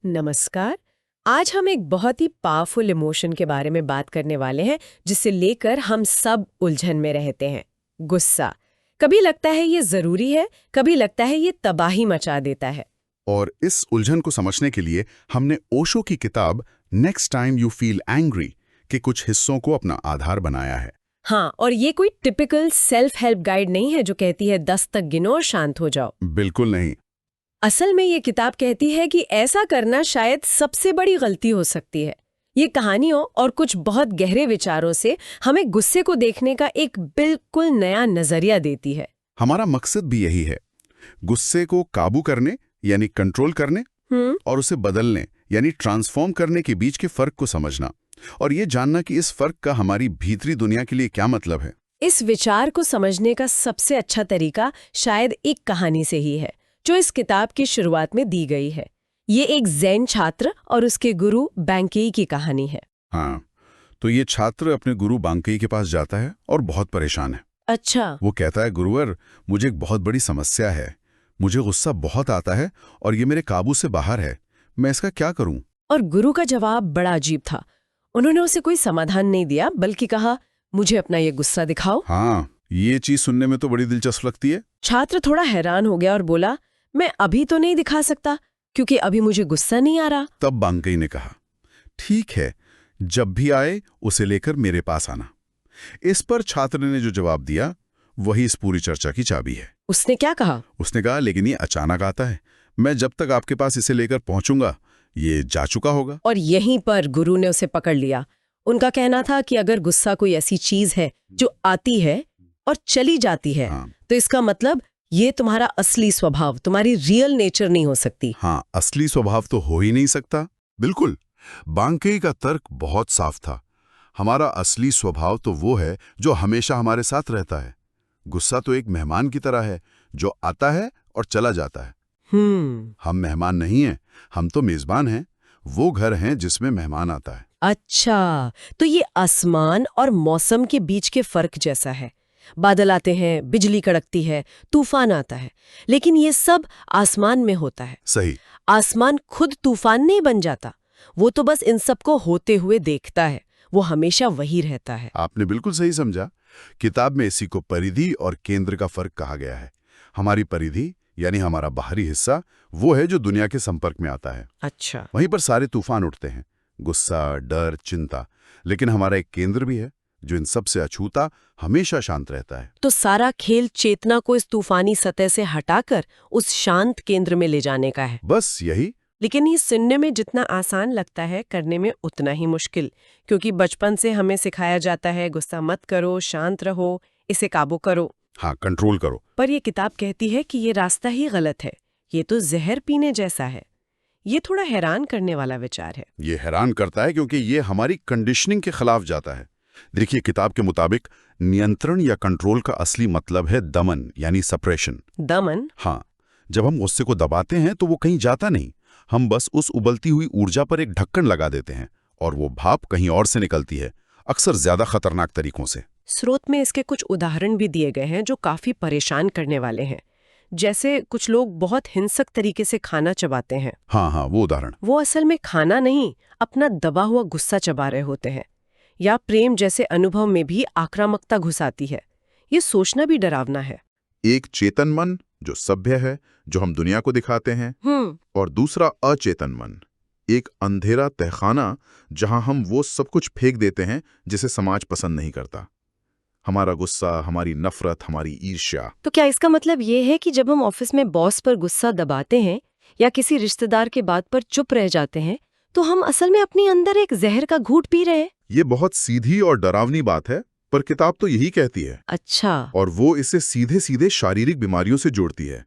नमस्कार। आज हम एक बहुत ही पावरफुल इमोशन के बारे में बात करने वाले हैं जिसे लेकर हम सब उलझन में रहते हैं। गुस्सा। कभी लगता है ये जरूरी है, कभी लगता है ये तबाही मचा देता है। और इस उलझन को समझने के लिए हमने ओशो की किताब next time you feel angry के कुछ हिस्सों को अपना आधार बनाया है। हाँ, और ये कोई टिपिकल सेल्फ हेल्प गाइड नहीं है जो कहती है 10 तक गिनो और शांत हो जाओ। बिल्कुल नहीं। असल में ये किताब कहती है कि ऐसा करना शायद सबसे बड़ी गलती हो सकती है। ये कहानियों और कुछ बहुत गहरे विचारों से हमें गुस्से को देखने का एक बिल्कुल नया नजरिया देती है। हमारा मकसद भी यही है, गुस्से को काबू करने यानी कंट्रोल करने और उसे बदलने यानी ट्रांसफॉर्म करने के बीच के फर्क को समझना और ये जानना कि इस फर्क का हमारी भीतरी दुनिया के लिए क्या मतलब है। इस विचार को समझने का सबसे अच्छा तरीका शायद एक कहानी से ही है जो इस किताब की शुरुआत में दी गई है। ये एक ज़ेन छात्र और उसके गुरु बैंकेई की कहानी है। हाँ, तो ये छात्र अपने गुरु बांकेई के पास जाता है और बहुत परेशान है। अच्छा। वो कहता है, गुरुवर, मुझे एक बहुत बड़ी समस्या है। मुझे गुस्सा बहुत आता है और ये मेरे काबू से बाहर है। मैं इसका क्या करूं? और गुरु का जवाब बड़ा अजीब था। उन्होंने उसे कोई समाधान नहीं दिया, बल्कि कहा, मुझे अपना ये गुस्सा दिखाओ। हाँ, ये चीज सुनने में तो बड़ी दिलचस्प लगती है। छात्र थोड़ा हैरान हो गया और बोला, मैं अभी तो नहीं दिखा सकता क्योंकि अभी मुझे गुस्सा नहीं आ रहा। तब बांकेई ने कहा, ठीक है, जब भी आए उसे लेकर मेरे पास आना। इस पर छात्र ने जो जवाब दिया वही इस पूरी चर्चा की चाबी है। उसने क्या कहा? उसने कहा, लेकिन ये अचानक आता है। मैं जब तक आपके पास इसे लेकर पहुंचूंगा ये जा चुका होगा। और यहीं पर गुरु ने उसे पकड़ लिया। उनका कहना था कि अगर गुस्सा कोई ऐसी चीज है जो आती है और चली जाती है, हाँ। तो इसका मतलब ये तुम्हारा असली स्वभाव, तुम्हारी रियल नेचर नहीं हो सकती। हाँ, असली स्वभाव तो हो ही नहीं सकता। बिल्कुल, बांकेई का तर्क बहुत साफ था। हमारा असली स्वभाव तो वो है जो हमेशा हमारे साथ रहता है। गुस्सा तो एक मेहमान की तरह है जो आता है और चला जाता है। हम मेहमान नहीं हैं, हम तो मेजबान हैं। वो घर हैं जिसमें मेहमान आता है। अच्छा, तो ये आसमान और मौसम के बीच के फर्क जैसा है। बादल आते हैं, बिजली कड़कती है, तूफान आता है, लेकिन ये सब आसमान में होता है। सही। आसमान खुद तूफान नहीं बन जाता, वो तो बस इन सबको होते हुए देखता है। वो हमेशा वही रहता है। आपने बिल्कुल सही समझा। किताब में इसी को परिधि और केंद्र का फर्क कहा गया है। हमारी परिधि यानी हमारा बाहरी हिस्सा वो है जो दुनिया के संपर्क में आता है। अच्छा। वहीं पर सारे तूफान उठते हैं, गुस्सा, डर, चिंता। लेकिन हमारा एक केंद्र भी है जो इन सब से अछूता, हमेशा शांत रहता है। तो सारा खेल चेतना को इस तूफानी सतह से हटाकर उस शांत केंद्र में ले जाने का है। बस यही। लेकिन ये सुनने में जितना आसान लगता है, करने में उतना ही मुश्किल, क्योंकि बचपन से हमें सिखाया जाता है गुस्सा मत करो, शांत रहो, इसे काबू करो। हाँ, कंट्रोल करो। पर ये किताब कहती है कि ये रास्ता ही गलत है। ये तो जहर पीने जैसा है। ये थोड़ा हैरान करने वाला विचार है। ये हैरान करता है क्योंकि ये हमारी कंडीशनिंग के खिलाफ जाता है। देखिए, किताब के मुताबिक नियंत्रण या कंट्रोल का असली मतलब है दमन यानी सप्रेशन। दमन? हाँ, जब हम गुस्से को दबाते हैं तो वो कहीं जाता नहीं। हम बस उस उबलती हुई ऊर्जा पर एक ढक्कन लगा देते हैं और वो भाप कहीं और से निकलती है, अक्सर ज्यादा खतरनाक तरीकों से। स्रोत में इसके कुछ उदाहरण भी दिए गए हैं जो काफी परेशान करने वाले हैं। जैसे कुछ लोग बहुत हिंसक तरीके से खाना चबाते हैं। हाँ, वो उदाहरण। वो असल में खाना नहीं, अपना दबा हुआ गुस्सा चबा रहे होते हैं। या प्रेम जैसे अनुभव में भी आक्रामकता घुस आती है। ये सोचना भी डरावना है। एक चेतन मन जो सभ्य है, जो हम दुनिया को दिखाते हैं, और दूसरा अचेतन मन, एक अंधेरा तहखाना जहां हम वो सब कुछ फेंक देते हैं जिसे समाज पसंद नहीं करता। हमारा गुस्सा, हमारी नफरत, हमारी ईर्ष्या। तो क्या इसका मतलब ये है कि जब हम ऑफिस में बॉस पर गुस्सा दबाते हैं या किसी रिश्तेदार के बात पर चुप रह जाते हैं, तो हम असल में अपनी अंदर एक जहर का घूंट पी रहे हैं? ये बहुत सीधी और डरावनी बात है, पर किताब तो यही कहती है। अच्छा। और वो इसे सीधे सीधे शारीरिक बीमारियों से जोड़ती है।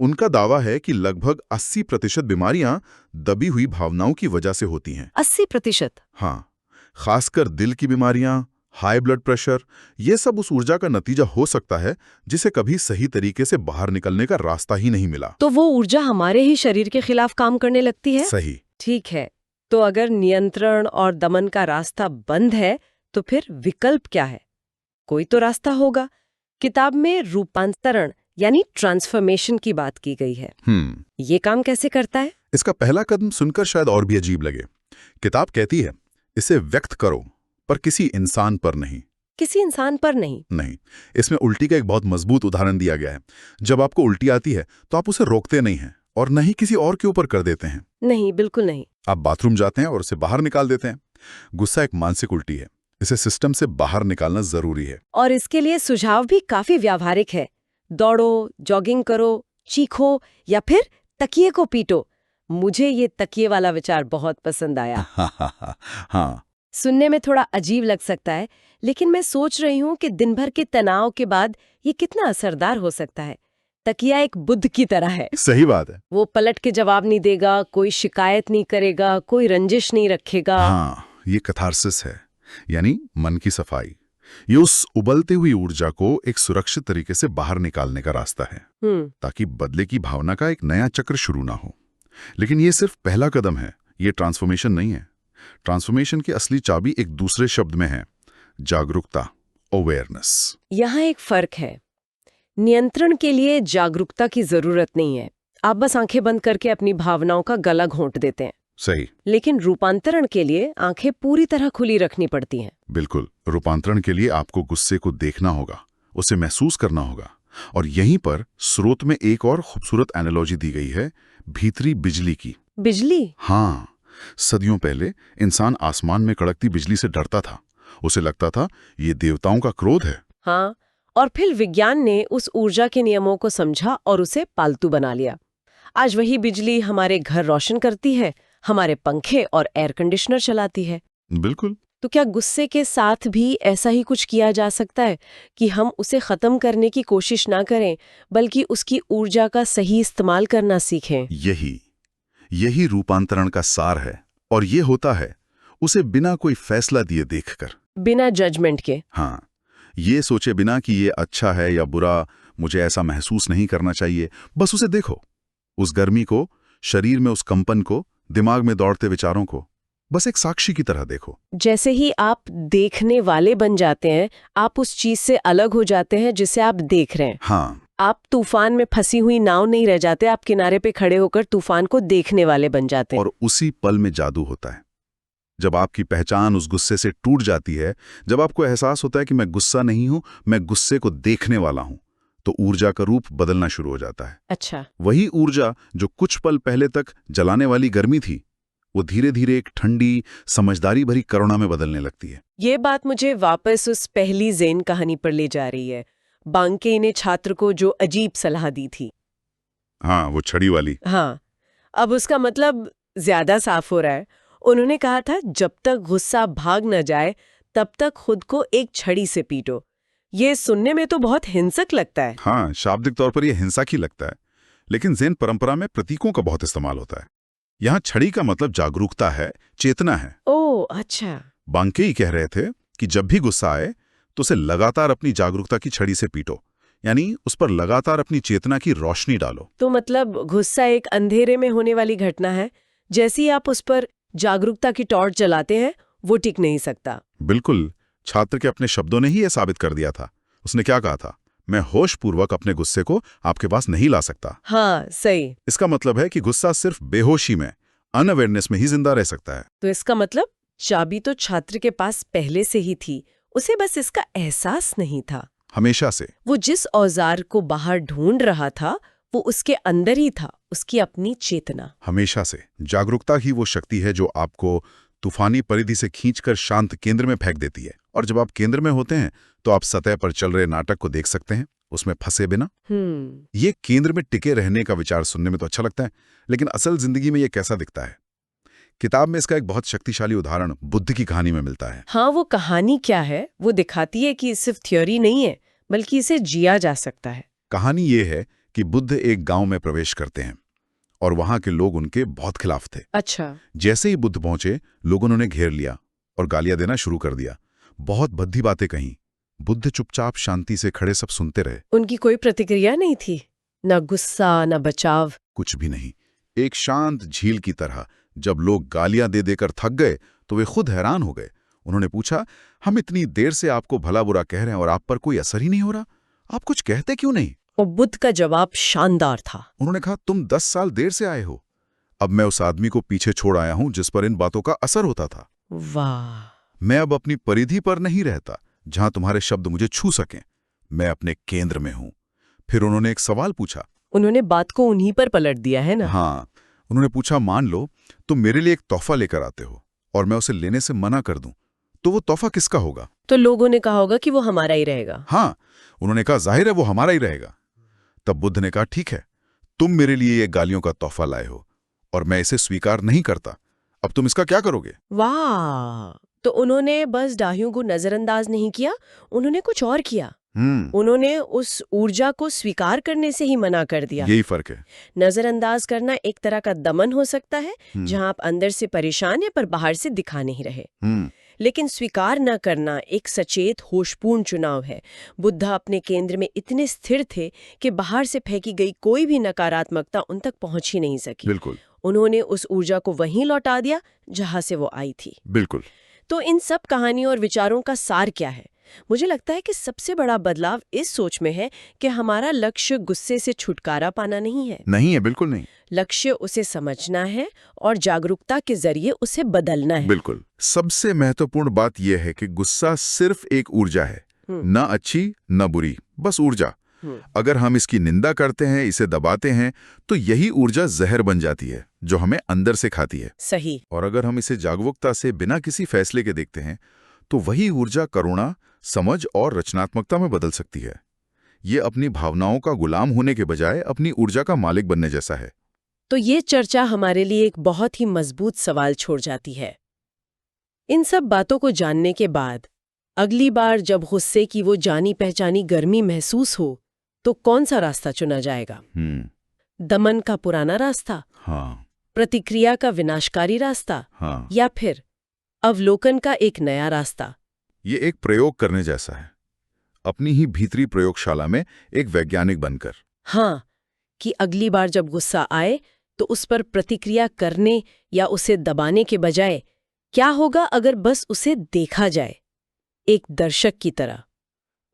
उनका दावा है कि लगभग 80% बीमारियां दबी हुई भावनाओं की वजह से होती हैं। 80%? हाँ, खासकर दिल की बीमारियां, हाई ब्लड प्रेशर, ये सब उस ऊर्जा का नतीजा हो सकता है जिसे कभी सही तरीके से बाहर निकलने का रास्ता ही नहीं मिला। तो वो ऊर्जा हमारे ही शरीर के खिलाफ काम करने लगती है? सही। ठीक है, तो अगर नियंत्रण और दमन का रास्ता बंद है, तो फिर विकल्प क्या है? कोई तो रास्ता होगा। किताब में रूपांतरण यानी ट्रांसफॉर्मेशन की बात की गई है। ये काम कैसे करता है? इसका पहला कदम सुनकर शायद और भी अजीब लगे। किताब कहती है इसे व्यक्त करो, पर किसी इंसान पर नहीं। किसी इंसान पर नहीं। इसमें उल्टी का एक बहुत मजबूत उदाहरण दिया गया है। जब आपको उल्टी आती है तो आप उसे रोकते नहीं हैं और न ही किसी और के ऊपर कर देते हैं। नहीं, बिल्कुल नहीं। आप बाथरूम जाते हैं और उसे बाहर निकाल देते हैं। गुस्सा एक मानसिक उल्टी है, इसे सिस्टम से बाहर निकालना जरूरी है। और इसके लिए सुझाव भी काफी व्यावहारिक है। दौड़ो, जॉगिंग करो, चीखो या फिर तकिए को पीटो। मुझे ये तकिए वाला विचार बहुत पसंद आया। हाँ, सुनने में थोड़ा अजीब लग सकता है, लेकिन मैं सोच रही हूँ कि दिन भर के तनाव के बाद ये कितना असरदार हो सकता है। तकिया एक बुद्ध की तरह है। सही बात है। वो पलट के जवाब नहीं देगा, कोई शिकायत नहीं करेगा, कोई रंजिश नहीं रखेगा। हाँ, ये कैथार्सिस है, यानी मन की सफाई। ये उस उबलती हुई ऊर्जा को एक सुरक्षित तरीके से बाहर निकालने का रास्ता है, ताकि बदले की भावना का एक नया चक्र शुरू ना हो। लेकिन ये सिर्फ पहला कदम है, ये ट्रांसफॉर्मेशन नहीं है। ट्रांसफॉर्मेशन की असली चाबी एक दूसरे शब्द में है, जागरूकता, अवेयरनेस। यहाँ एक फर्क है। नियंत्रण के लिए जागरूकता की जरूरत नहीं है। आप बस आंखें बंद करके अपनी भावनाओं का गला घोंट देते हैं। सही। लेकिन रूपांतरण के लिए आंखें पूरी तरह खुली रखनी पड़ती हैं। बिल्कुल। रूपांतरण के लिए आपको गुस्से को देखना होगा, उसे महसूस करना होगा। और यहीं पर स्रोत में एक और खूबसूरत एनालॉजी दी गई है, भीतरी बिजली की। बिजली? हाँ, सदियों पहले इंसान आसमान में कड़कती बिजली से डरता था। उसे लगता था ये देवताओं का क्रोध है। हाँ, और फिर विज्ञान ने उस ऊर्जा के नियमों को समझा और उसे पालतू बना लिया। आज वही बिजली हमारे घर रोशन करती है, हमारे पंखे और एयर कंडीशनर चलाती है। बिल्कुल। तो क्या गुस्से के साथ भी ऐसा ही कुछ किया जा सकता है कि हम उसे खत्म करने की कोशिश ना करें, बल्कि उसकी ऊर्जा का सही इस्तेमाल करना सीखें? यही रूपांतरण का सार है। और ये होता है उसे बिना कोई फैसला दिए देखकर, बिना जजमेंट के। हाँ, ये सोचे बिना कि ये अच्छा है या बुरा, मुझे ऐसा महसूस नहीं करना चाहिए। बस उसे देखो, उस गर्मी को, शरीर में उस कंपन को, दिमाग में दौड़ते विचारों को, बस एक साक्षी की तरह देखो। जैसे ही आप देखने वाले बन जाते हैं, आप उस चीज से अलग हो जाते हैं जिसे आप देख रहे हैं। हाँ, आप तूफान में फंसी हुई नाव नहीं रह जाते, आप किनारे पे खड़े होकर तूफान को देखने वाले बन जाते हैं। और उसी पल में जादू होता है। जब आपकी पहचान उस गुस्से से टूट जाती है, जब आपको एहसास होता है कि मैं गुस्सा नहीं हूं, मैं गुस्से को देखने वाला हूं, तो ऊर्जा का रूप बदलना शुरू हो जाता है। अच्छा। वही ऊर्जा जो कुछ पल पहले तक जलाने वाली गर्मी थी, वो धीरे धीरे एक ठंडी, समझदारी भरी करुणा में बदलने लगती है। ये बात मुझे वापस उस पहली ज़ेन कहानी पर ले जा रही है। बांके ने छात्र को जो अजीब सलाह दी थी। हाँ, वो छड़ी वाली। हाँ, अब उसका मतलब ज्यादा साफ हो रहा है। उन्होंने कहा था, जब तक गुस्सा भाग न जाए तब तक खुद को एक छड़ी से पीटो। ये सुनने में तो बहुत हिंसक लगता है। हाँ, शाब्दिक तौर पर यह हिंसा की लगता है, लेकिन ज़ेन परंपरा में प्रतीकों का बहुत इस्तेमाल होता है। यहाँ छड़ी का मतलब जागरूकता है, चेतना है। ओह, अच्छा। बांके ही कह रहे थे कि जब भी गुस्सा आए तो उसे लगातार अपनी जागरूकता की छड़ी से पीटो, यानी उस पर लगातार अपनी चेतना की रोशनी डालो। तो मतलब गुस्सा एक अंधेरे में होने वाली घटना है, जैसे ही आप उस पर जागरूकता की टॉर्च जलाते हैं, वो टिक नहीं सकता। बिल्कुल। छात्र के अपने शब्दों ने ही यह साबित कर दिया था। उसने क्या कहा था? मैं होशपूर्वक अपने गुस्से को आपके पास नहीं ला सकता। हाँ, सही। इसका मतलब है कि गुस्सा सिर्फ बेहोशी में, अनअवेयरनेस में ही जिंदा रह सकता है। तो इसका मतलब चाबी तो छात्र के पास पहले से ही थी, उसे बस इसका एहसास नहीं था। हमेशा से। वो जिस औजार को बाहर ढूंढ रहा था, वो उसके अंदर ही था, उसकी अपनी चेतना। हमेशा से। जागरूकता ही वो शक्ति है जो आपको तूफानी परिधि से खींचकर शांत केंद्र में फेंक देती है। और जब आप केंद्र में होते हैं तो आप सतह पर चल रहे नाटक को देख सकते हैं, उसमें फंसे बिना। ये केंद्र में टिके रहने का विचार सुनने में तो अच्छा लगता है, लेकिन असल जिंदगी में ये कैसा दिखता है? किताब में इसका एक बहुत शक्तिशाली उदाहरण बुद्ध की कहानी में मिलता है। हाँ, वो कहानी क्या है? वो दिखाती है कि सिर्फ थ्योरी नहीं है, बल्कि इसे जिया जा सकता है। कहानी ये है कि बुद्ध एक गांव में प्रवेश करते हैं और वहां के लोग उनके बहुत खिलाफ थे। अच्छा। जैसे ही बुद्ध पहुंचे, लोगों ने उन्हें घेर लिया और गालियां देना शुरू कर दिया। बहुत भद्दी बातें कहीं। बुद्ध चुपचाप शांति से खड़े सब सुनते रहे। उनकी कोई प्रतिक्रिया नहीं थी, न गुस्सा, न बचाव, कुछ भी नहीं। एक शांत झील की तरह। जब लोग गालियां दे देकर थक गए तो वे खुद हैरान हो गए। उन्होंने पूछा, हम इतनी देर से आपको भला बुरा कह रहे हैं और आप पर कोई असर ही नहीं हो रहा, आप कुछ कहते क्यों नहीं? और बुद्ध का जवाब शानदार था। उन्होंने कहा, तुम 10 साल देर से आए हो। अब मैं उस आदमी को पीछे छोड़ आया हूं जिस पर इन बातों का असर होता था। वाह। मैं अब अपनी परिधि पर नहीं रहता जहां तुम्हारे शब्द मुझे छू सकें। मैं अपने केंद्र में हूं। फिर उन्होंने एक सवाल पूछा। उन्होंने बात को उन्हीं पर पलट दिया है ना। हाँ, उन्होंने पूछा, मान लो तुम मेरे लिए एक तोहफा लेकर आते हो और मैं उसे लेने से मना कर दूं, तो वो तोहफा किसका होगा? तो लोगों ने कहा होगा कि वो हमारा ही रहेगा। हाँ, उन्होंने कहा, जाहिर है वो हमारा ही रहेगा। तब बुद्ध ने कहा, ठीक है, तुम मेरे लिए ये गालियों का तोहफा लाए हो और मैं इसे स्वीकार नहीं करता। अब तुम इसका क्या करोगे? वाह। तो उन्होंने बस डाहियों को नजरअंदाज नहीं किया, उन्होंने कुछ और किया। हम्म, उन्होंने उस ऊर्जा को स्वीकार करने से ही मना कर दिया। यही फर्क है। नजरअंदाज करना एक तरह का दमन हो सकता है, जहां आप अंदर से परेशान हैं पर बाहर से दिखा नहीं रहे। लेकिन स्वीकार न करना एक सचेत होशपूर्ण चुनाव है। बुद्ध अपने केंद्र में इतने स्थिर थे कि बाहर से फेंकी गई कोई भी नकारात्मकता उन तक पहुंच ही नहीं सकी। बिल्कुल उन्होंने उस ऊर्जा को वहीं लौटा दिया जहां से वो आई थी। बिल्कुल। तो इन सब कहानियों और विचारों का सार क्या है? मुझे लगता है कि सबसे बड़ा बदलाव इस सोच में है कि हमारा लक्ष्य गुस्से से छुटकारा पाना नहीं है। नहीं है, बिल्कुल नहीं। लक्ष्य उसे समझना है और जागरूकता के जरिए उसे बदलना है। बिल्कुल। सबसे महत्वपूर्ण बात यह है कि गुस्सा सिर्फ एक ऊर्जा है, न अच्छी न बुरी, बस ऊर्जा। अगर हम इसकी निंदा करते हैं, इसे दबाते हैं, तो यही ऊर्जा जहर बन जाती है जो हमें अंदर से खाती है। सही। और अगर हम इसे जागरूकता से बिना किसी फैसले के देखते हैं, तो वही ऊर्जा करुणा, समझ और रचनात्मकता में बदल सकती है। ये अपनी भावनाओं का गुलाम होने के बजाय अपनी ऊर्जा का मालिक बनने जैसा है। तो ये चर्चा हमारे लिए एक बहुत ही मजबूत सवाल छोड़ जाती है। इन सब बातों को जानने के बाद अगली बार जब गुस्से की वो जानी पहचानी गर्मी महसूस हो, तो कौन सा रास्ता चुना जाएगा? दमन का पुराना रास्ता? हाँ। प्रतिक्रिया का विनाशकारी रास्ता? हाँ। या फिर अवलोकन का एक नया रास्ता? ये एक प्रयोग करने जैसा है, अपनी ही भीतरी प्रयोगशाला में एक वैज्ञानिक बनकर। हाँ, कि अगली बार जब गुस्सा आए तो उस पर प्रतिक्रिया करने या उसे दबाने के बजाय क्या होगा अगर बस उसे देखा जाए, एक दर्शक की तरह।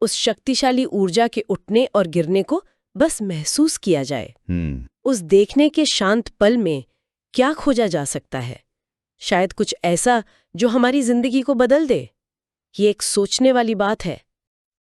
उस शक्तिशाली ऊर्जा के उठने और गिरने को बस महसूस किया जाए। उस देखने के शांत पल में क्या खोजा जा सकता है? शायद कुछ ऐसा जो हमारी जिंदगी को बदल दे। ये एक सोचने वाली बात है।